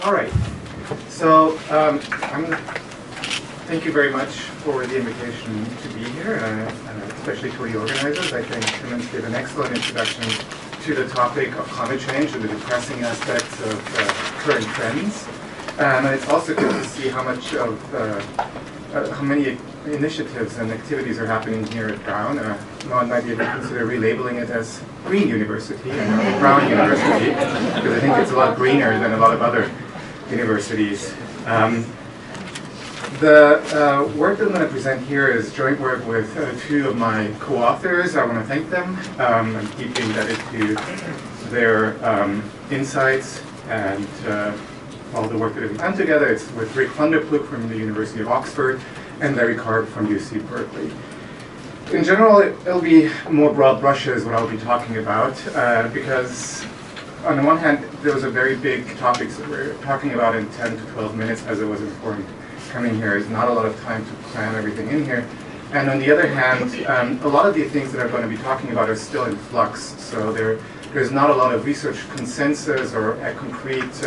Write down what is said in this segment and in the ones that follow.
All right. So thank you very much for the invitation to be here, especially to the organizers. I think Simmons gave an excellent introduction to the topic of climate change and the depressing aspects of current trends. And it's also good to see how many initiatives and activities are happening here at Brown. One might even consider relabeling it as Green University and not Brown University, because I think it's a lot greener than a lot of other universities. The work that I'm going to present here is joint work with two of my co-authors. I want to thank them. I'm deeply indebted to their insights and all the work that we've done together. It's with Rick van der Ploeg from the University of Oxford and Larry Karp from UC Berkeley. In general, it'll be more broad brushes what I'll be talking about, because on the one hand, those are very big topics that we're talking about in 10 to 12 minutes, as it was informed coming here. Is not a lot of time to plan everything in here. And on the other hand, a lot of the things that I'm going to be talking about are still in flux. So there's not a lot of research consensus or concrete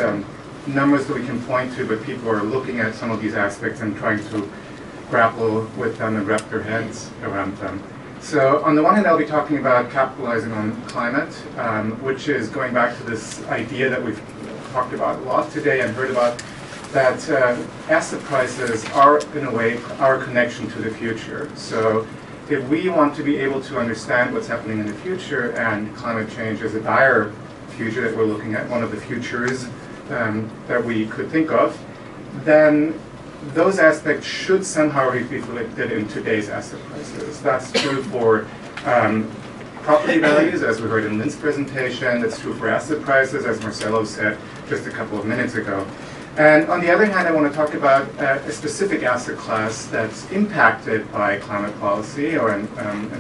numbers that we can point to, but people are looking at some of these aspects and trying to grapple with them and wrap their heads around them. So on the one hand, I'll be talking about capitalizing on climate, which is going back to this idea that we've talked about a lot today and heard about, that asset prices are, in a way, our connection to the future. So if we want to be able to understand what's happening in the future, and climate change is a dire future that we're looking at, one of the futures that we could think of, then those aspects should somehow be reflected in today's asset prices. That's true for property values, as we heard in Lynn's presentation. That's true for asset prices, as Marcelo said just a couple of minutes ago. And on the other hand, I want to talk about a specific asset class that's impacted by climate policy, and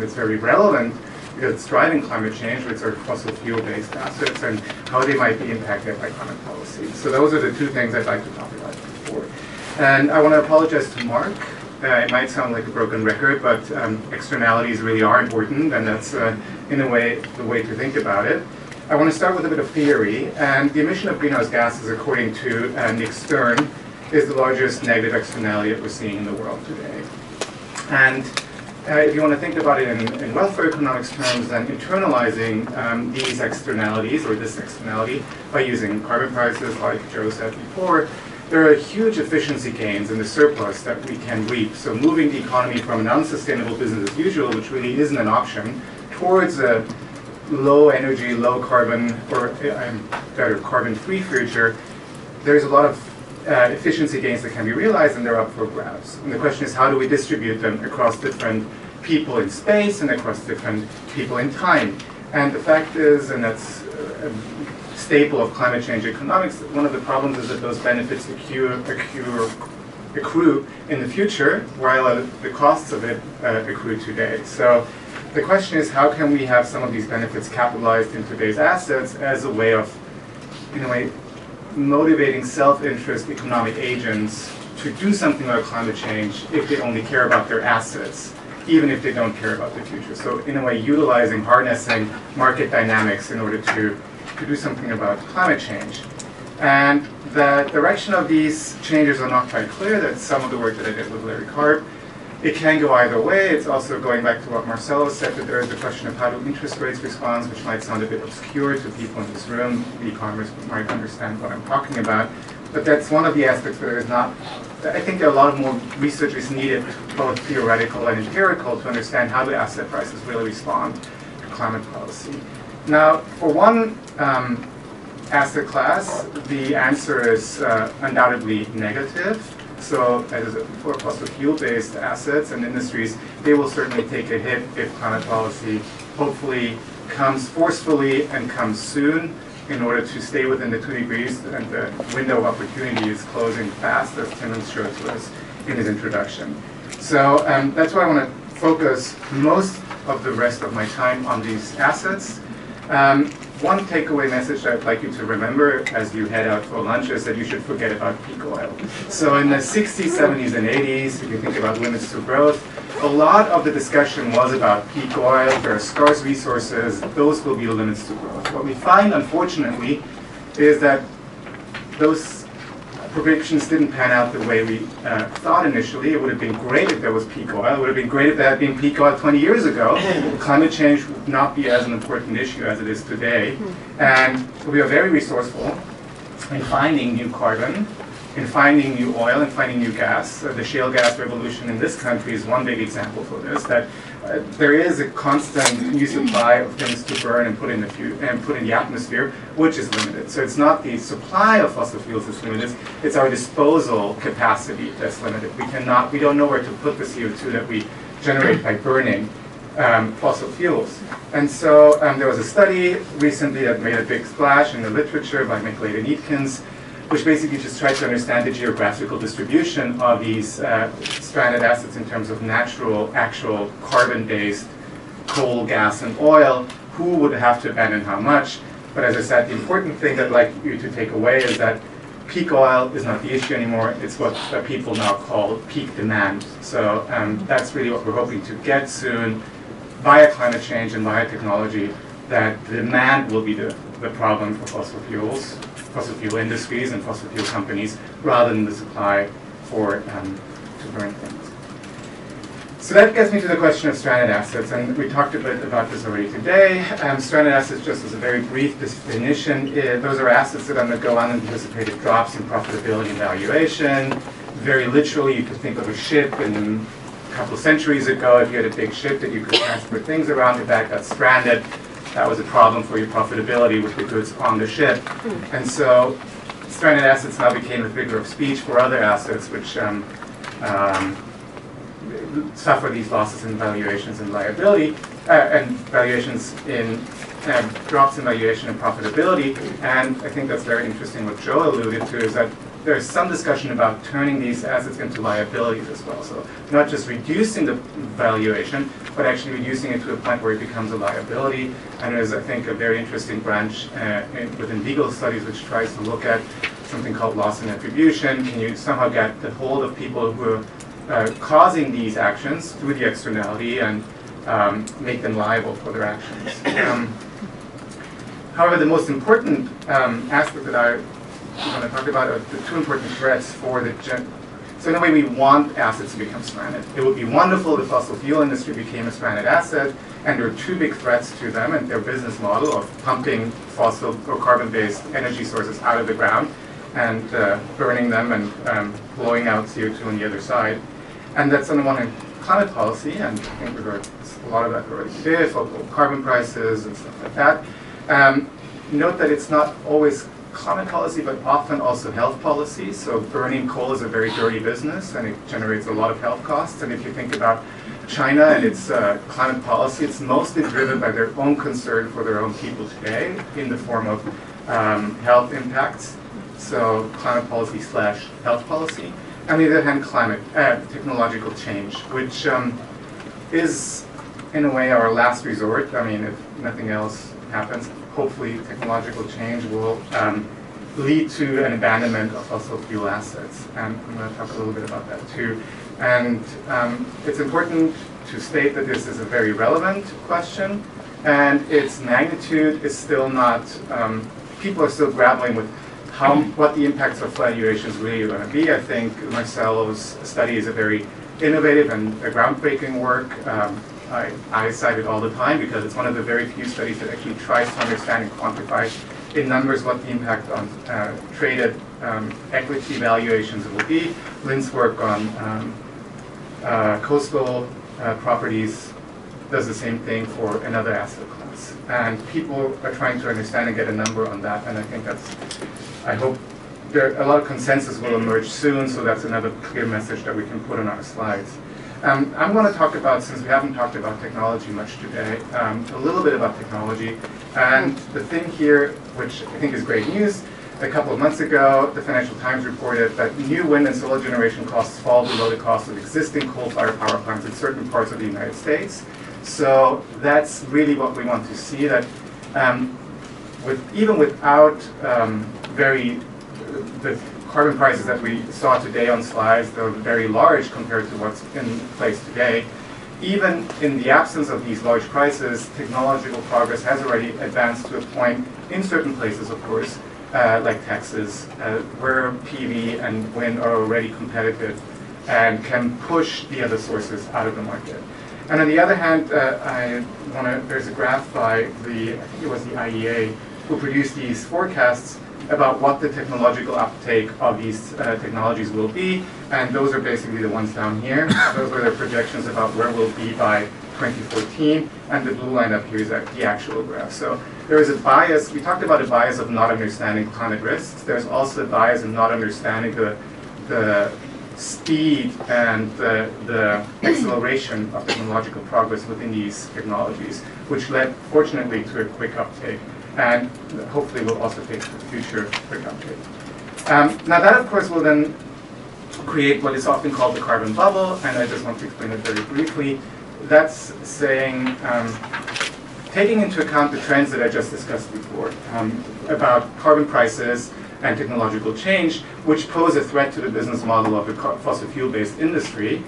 it's very relevant because it's driving climate change, which are fossil fuel-based assets, and how they might be impacted by climate policy. So those are the two things I'd like to talk about before. And I want to apologize to Mark. It might sound like a broken record, but externalities really are important, and that's, in a way, the way to think about it. I want to start with a bit of theory, and the emission of greenhouse gases, according to Nick Stern, is the largest negative externality that we're seeing in the world today. And if you want to think about it in welfare economics terms, then internalizing these externalities, or this externality, by using carbon prices, like Joe said before, there are huge efficiency gains in the surplus that we can reap. So moving the economy from an unsustainable business as usual, which really isn't an option, towards a low energy, low carbon, or better, carbon-free future, there's a lot of efficiency gains that can be realized, and they're up for grabs. And the question is, how do we distribute them across different people in space and across different people in time? And the fact is, and that's a staple of climate change economics, one of the problems is that those benefits accrue in the future, while the costs of it accrue today. So the question is, how can we have some of these benefits capitalized in today's assets as a way of, in a way, motivating self-interest economic agents to do something about climate change if they only care about their assets, even if they don't care about the future. So in a way, utilizing, harnessing market dynamics in order to do something about climate change. And the direction of these changes are not quite clear. That's some of the work that I did with Larry Karp. It can go either way. It's also going back to what Marcelo said, that there is the question of how do interest rates respond, which might sound a bit obscure to people in this room. The economists might understand what I'm talking about. But that's one of the aspects where there's not, I think there are a lot of more research is needed, both theoretical and empirical, to understand how do asset prices really respond to climate policy. Now, for one asset class, the answer is undoubtedly negative. So, as for fossil fuel-based assets and industries, they will certainly take a hit if climate policy hopefully comes forcefully and comes soon in order to stay within the 2 degrees, and the window of opportunity is closing fast, as Timmons showed to us in his introduction. So that's why I want to focus most of the rest of my time on these assets. One takeaway message that I'd like you to remember as you head out for lunch is that you should forget about peak oil. So in the 60s, 70s, and 80s, if you think about limits to growth, a lot of the discussion was about peak oil. There are scarce resources. Those will be limits to growth. What we find, unfortunately, is that those predictions didn't pan out the way we thought initially. It would have been great if there was peak oil. It would have been great if there had been peak oil 20 years ago. Climate change would not be as an important issue as it is today. And we are very resourceful in finding new carbon, in finding new oil, and finding new gas. The shale gas revolution in this country is one big example for this, that there is a constant new supply of things to burn and put in the atmosphere, which is limited. So it's not the supply of fossil fuels that's limited, it's our disposal capacity that's limited. We don't know where to put the CO2 that we generate by burning fossil fuels. And so there was a study recently that made a big splash in the literature by McLaren and Eakins, which basically just tried to understand the geographical distribution of these stranded assets in terms of natural, actual carbon-based coal, gas, and oil, who would have to abandon how much. But as I said, the important thing that I'd like you to take away is that peak oil is not the issue anymore. It's what people now call peak demand. So that's really what we're hoping to get soon via climate change and via technology, that the demand will be the problem for fossil fuels, fossil fuel industries and fossil fuel companies, rather than the supply for to burn things. So that gets me to the question of stranded assets, and we talked a bit about this already today. Stranded assets, just as a very brief definition, those are assets that undergo unanticipated drops in profitability and valuation. Very literally, you could think of a ship, and a couple of centuries ago, if you had a big ship that you could transport things around, if that got stranded, that was a problem for your profitability with the goods on the ship. And so stranded assets now became a figure of speech for other assets which suffer these losses in valuations and liability, and valuations in drops in valuation and profitability. And I think that's very interesting what Joe alluded to, is that there's some discussion about turning these assets into liabilities as well. So not just reducing the valuation, but actually reducing it to a point where it becomes a liability. And there's, I think, a very interesting branch within legal studies which tries to look at something called loss and attribution. Can you somehow get the hold of people who are causing these actions through the externality and make them liable for their actions? However, the most important aspect that I want to talk about are the two important threats for the So in a way, we want assets to become stranded. It would be wonderful if the fossil fuel industry became a stranded asset, and there are two big threats to them and their business model of pumping fossil or carbon-based energy sources out of the ground and burning them and blowing out CO2 on the other side. And that's on the one hand climate policy, and I think we've heard a lot of that already today, local carbon prices and stuff like that. Note that it's not always climate policy, but often also health policy. So burning coal is a very dirty business, and it generates a lot of health costs. And if you think about China and its climate policy, it's mostly driven by their own concern for their own people today in the form of health impacts. So climate policy / health policy. On the other hand, technological change, which is in a way our last resort. I mean, if nothing else happens, hopefully technological change will lead to an abandonment of fossil fuel assets. And I'm going to talk a little bit about that too. And it's important to state that this is a very relevant question, and its magnitude is still not, people are still grappling with what the impacts of valuations really are going to be. I think Marcelo's study is a very innovative and a groundbreaking work. I cite it all the time because it's one of the very few studies that actually tries to understand and quantify in numbers what the impact on traded equity valuations will be. Lynn's work on coastal properties does the same thing for another asset class. And people are trying to understand and get a number on that, and I think I hope a lot of consensus will emerge soon, so that's another clear message that we can put on our slides. I'm going to talk about, since we haven't talked about technology much today, a little bit about technology. And the thing here, which I think is great news, a couple of months ago, the Financial Times reported that new wind and solar generation costs fall below the cost of existing coal-fired power plants in certain parts of the United States. So that's really what we want to see, that even without the carbon prices that we saw today on slides, they're very large compared to what's in place today. Even in the absence of these large prices, technological progress has already advanced to a point, in certain places of course, like Texas, where PV and wind are already competitive and can push the other sources out of the market. And on the other hand, there's a graph by I think it was the IEA, who produced these forecasts about what the technological uptake of these technologies will be, and those are basically the ones down here. Those were their projections about where we'll be by 2014, and the blue line up here is the actual graph. So there is a bias. We talked about a bias of not understanding climate risks. There's also a bias of not understanding the speed and the acceleration of technological progress within these technologies, which led, fortunately, to a quick uptake, and hopefully will also take to future quick uptake. Now that, of course, will then create what is often called the carbon bubble, and I just want to explain it very briefly. That's saying, taking into account the trends that I just discussed before about carbon prices and technological change, which pose a threat to the business model of the fossil fuel-based industry,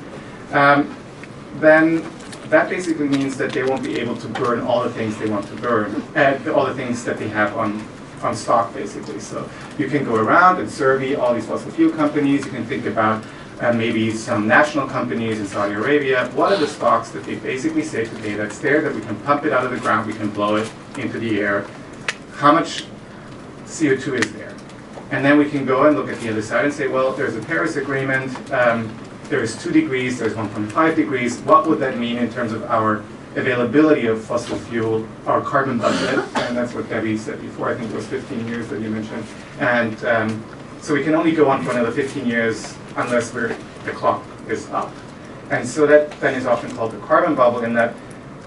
then that basically means that they won't be able to burn all the things they want to burn, all the things that they have on stock, basically. So you can go around and survey all these fossil fuel companies. You can think about maybe some national companies in Saudi Arabia. What are the stocks that they basically say today that's there, that we can pump it out of the ground, we can blow it into the air? How much CO2 is there? And then we can go and look at the other side and say, well, there's a Paris Agreement, there is 2 degrees, there's 1.5 degrees. What would that mean in terms of our availability of fossil fuel, our carbon budget? And that's what Debbie said before, I think it was 15 years that you mentioned. And so we can only go on for another 15 years unless the clock is up. And so that then is often called the carbon bubble, in that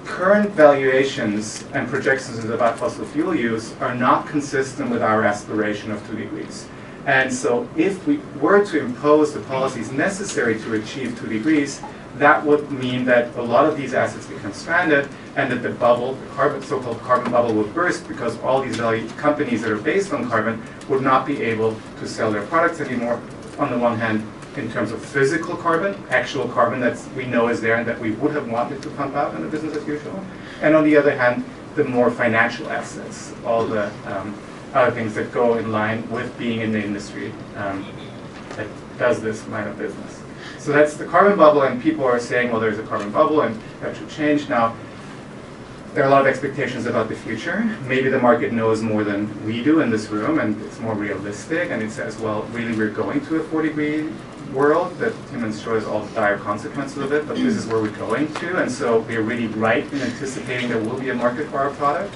current valuations and projections about fossil fuel use are not consistent with our aspiration of 2 degrees. And so if we were to impose the policies necessary to achieve 2 degrees, that would mean that a lot of these assets become stranded, and that the bubble, the so-called carbon bubble, would burst, because all these companies that are based on carbon would not be able to sell their products anymore, on the one hand, in terms of physical carbon, actual carbon that we know is there and that we would have wanted to pump out in the business as usual. And on the other hand, the more financial assets, all the other things that go in line with being in the industry that does this line of business. So that's the carbon bubble, and people are saying, well, there's a carbon bubble and that should change. Now, there are a lot of expectations about the future. Maybe the market knows more than we do in this room, and it's more realistic, and it says, well, really we're going to a 4-degree world that humans show us all the dire consequences of it, but this is where we're going to, and so we're really right in anticipating there will be a market for our product.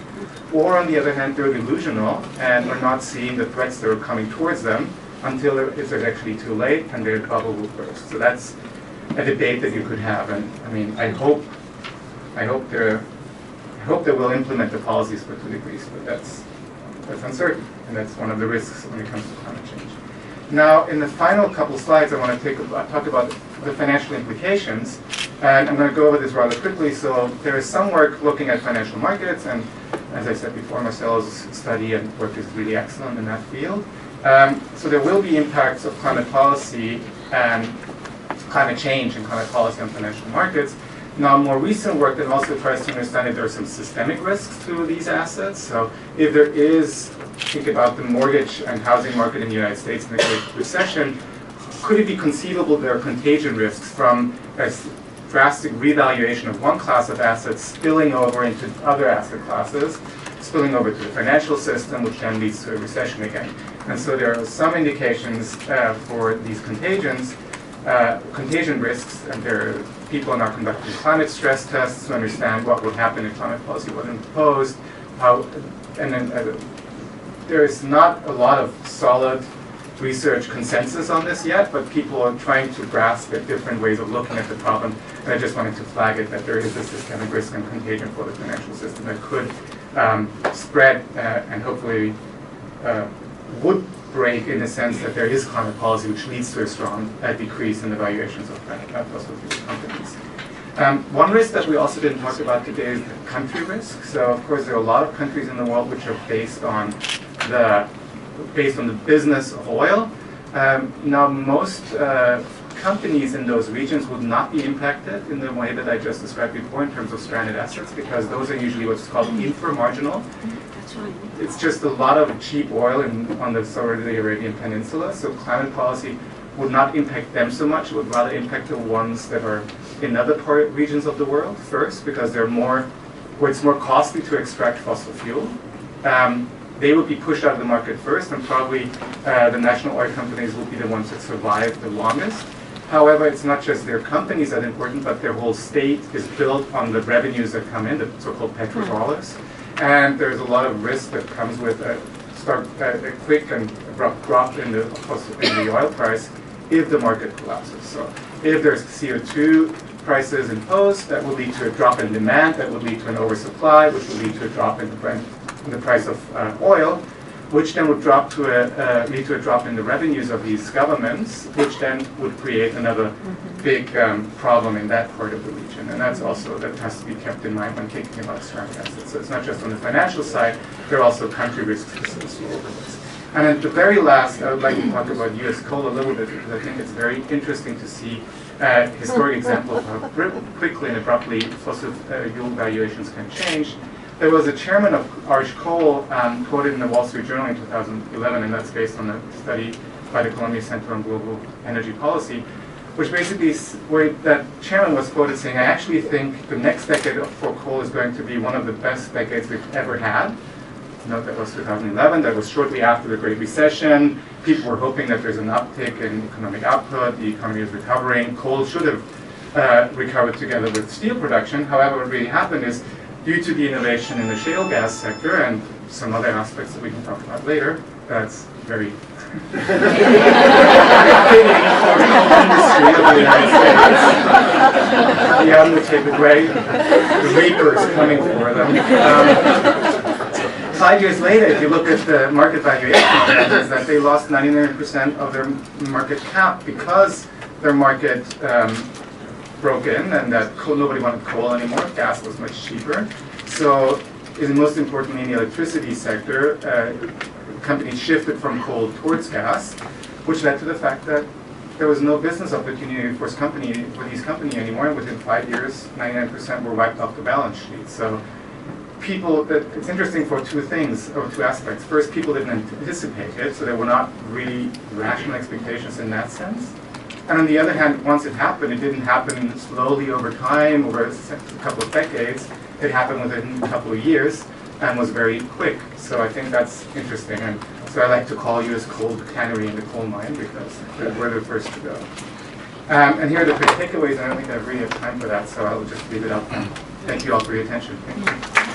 Or on the other hand, they're delusional, and we're not seeing the threats that are coming towards them until it's actually too late and their bubble will burst. So that's a debate that you could have, and I mean, I hope they will implement the policies for 2 degrees, but that's uncertain, and that's one of the risks when it comes to climate change. Now, in the final couple slides, I want to talk about the financial implications, and I'm going to go over this rather quickly. So there is some work looking at financial markets, and as I said before, Marcelo's study and work is really excellent in that field. So there will be impacts of climate policy and climate change and climate policy on financial markets. Now, more recent work that also tries to understand if there are some systemic risks to these assets. So if there is, think about the mortgage and housing market in the United States in the Great Recession, could it be conceivable there are contagion risks from a drastic revaluation of one class of assets spilling over into other asset classes, spilling over to the financial system, which then leads to a recession again. And so there are some indications for these contagion risks, and people are now conducting climate stress tests to understand what would happen if climate policy was imposed. There is not a lot of solid research consensus on this yet, but people are trying to grasp at different ways of looking at the problem. And I just wanted to flag it that there is a systemic risk and contagion for the financial system that could spread and hopefully would break in the sense that there is climate policy which leads to a strong decrease in the valuations of fossil fuel companies. One risk that we also didn't talk about today is the country risk. So of course there are a lot of countries in the world which are based on the business of oil. Now most companies in those regions would not be impacted in the way that I just described before in terms of stranded assets, because those are usually what's called inframarginal. it's just a lot of cheap oil on the Saudi Arabian Peninsula, so climate policy would not impact them so much. It would rather impact the ones that are in other regions of the world first, because they're where it's more costly to extract fossil fuel. They would be pushed out of the market first, and probably the national oil companies will be the ones that survive the longest. However, it's not just their companies that are important, but their whole state is built on the revenues that come in, the so-called petrodollars. And there's a lot of risk that comes with a quick and abrupt drop in the oil price if the market collapses. So if there's CO2 prices imposed, that will lead to a drop in demand, that would lead to an oversupply, which will lead to a drop in the price of oil, which then would lead to a drop in the revenues of these governments, which then would create another big problem in that part of the region. And that has to be kept in mind when thinking about stranded assets. So it's not just on the financial side, there are also country risks associated with this. And at the very last, I would like to talk about US coal a little bit, because I think it's very interesting to see a historic example of how quickly and abruptly fossil fuel valuations can change. There was a chairman of Arch Coal quoted in the Wall Street Journal in 2011, and that's based on a study by the Columbia Center on Global Energy Policy, which basically, where that chairman was quoted saying, I actually think the next decade for coal is going to be one of the best decades we've ever had. Note that was 2011, that was shortly after the Great Recession. People were hoping that there's an uptick in economic output, the economy is recovering. Coal should have recovered together with steel production. However, what really happened is, due to the innovation in the shale gas sector and some other aspects that we can talk about later, that's very fitting for the coal industry of the United States. The undertaker away, the reapers coming for them. 5 years later, if you look at the market valuation, is that they lost 99% of their market cap because their market broke in, and that nobody wanted coal anymore. Gas was much cheaper. So, most importantly, in the electricity sector, companies shifted from coal towards gas, which led to the fact that there was no business opportunity for these companies anymore. And within 5 years, 99% were wiped off the balance sheet. So, it's interesting for two aspects. First, people didn't anticipate it, so there were not really rational expectations in that sense. And on the other hand, once it happened, it didn't happen slowly over time, over a couple of decades. It happened within a couple of years and was very quick. So I think that's interesting. And so I like to call US coal the canary in the coal mine, because we're the first to go. And here are the quick takeaways. I don't think I really have time for that, so I'll just leave it up. Thank you all for your attention. Thank you.